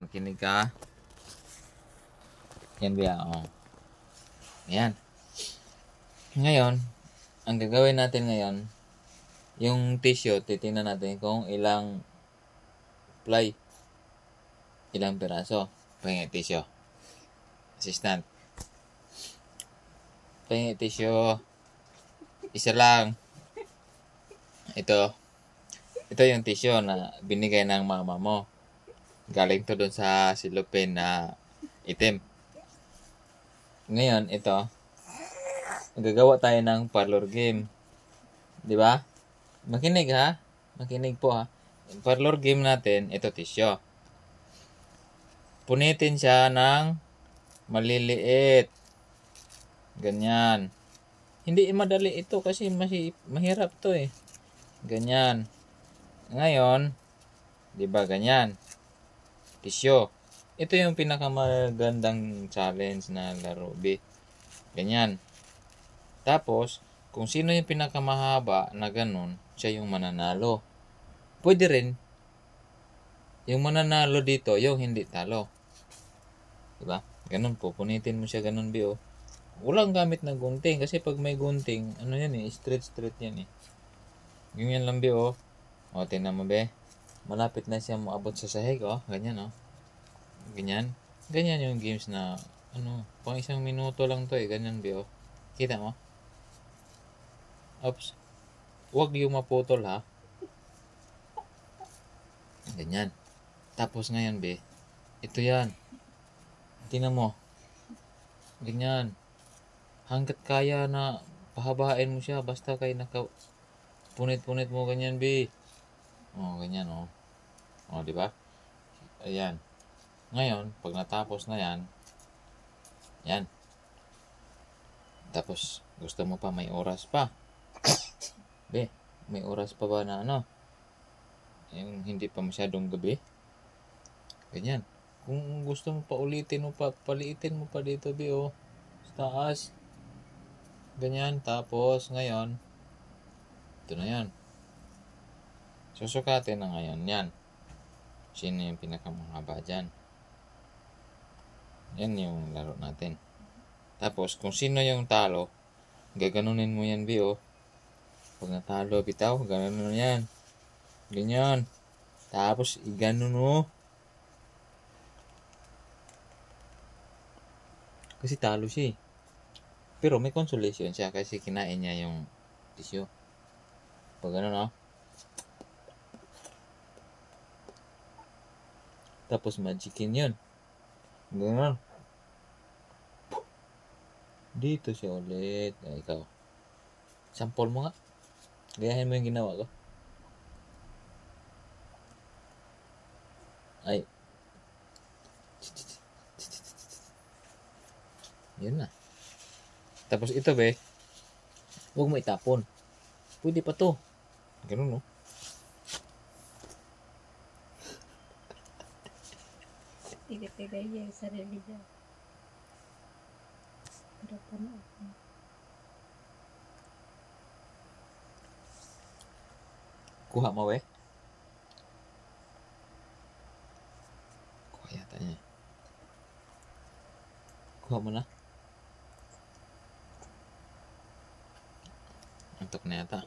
Makinig ka. Yan ba? Oh. Ayan. Ngayon, ang gagawin natin ngayon, yung tissue, titingnan natin kung ilang ply. Ilang piraso. Pahingi tissue. Assistant. Pahingi tissue. Isa lang. Ito. Ito yung tissue na binigay ng mama mo. Galing to dun sa silupin na itim. Ngayon, ito. Gagawa tayo ng parlor game. Di ba? Makinig ha. Makinig po ha. Yung parlor game natin, ito tissue. Punitin siya ng maliliit. Ganyan. Hindi madali ito kasi mahirap to eh. Ganyan. Ngayon, di ba ganyan? Tissue. Ito yung pinakamagandang challenge na laro, B. Ganyan. Tapos, kung sino yung pinakamahaba na ganun, siya yung mananalo. Pwede rin, yung mananalo dito, yung hindi talo. Diba? Ganun po, punitin mo siya ganun, B, oh. Walang gamit ng gunting, kasi pag may gunting, ano yan eh, straight yan eh. Ganyan lang, B, oh. O, tingnan mo, B. Malapit na siya maabot sa sahig, oh. Ganyan, oh. Ganyan. Ganyan yung games na, pang 1 minuto lang to eh. Ganyan, B, oh. Kita mo? Oops. Huwag yung maputol, ha. Ganyan. Tapos ngayon, B. Ito yan. Tingnan mo. Ganyan. Hanggat kaya na pahabain mo siya. Basta kayo punit-punit mo ganyan, B. O, ganyan, o. O, diba? Ayan. Ngayon, pag natapos na yan, yan. Tapos, gusto mo pa, may oras pa. B, may oras pa ba na yung hindi pa masyadong gabi? Ganyan. Kung gusto mo pa ulitin mo pa, paliitin mo pa dito, B, oh. Sa taas. Ganyan. Tapos, ngayon, ito na yan. Susukatin na ngayon yan. Sino yung pinakamahaba dyan? Yan yung laro natin. Tapos, kung sino yung talo, gaganunin mo yan, B, oh. Pag natalo, bitaw, gano'n mo yan. Ganyan. Tapos, iganon mo. Kasi talo siya eh. Pero may consolation siya kasi kinain niya yung tissue. Pag gano'n, oh. Tapos, magicin yun. Ganyan. Dito siya ulit. Ay, ikaw. Sample mo nga. Gayahin mo yung ginawa ko. Ay. Yun na. Tapos ito, be. Huwag mo itapon. Pwede pa to. Ganun, no? Tigay niya yung sarili niya. Pero puno ako. Kuha mo, be. Kuha yata niya. Kuha mo na. Antok na yata.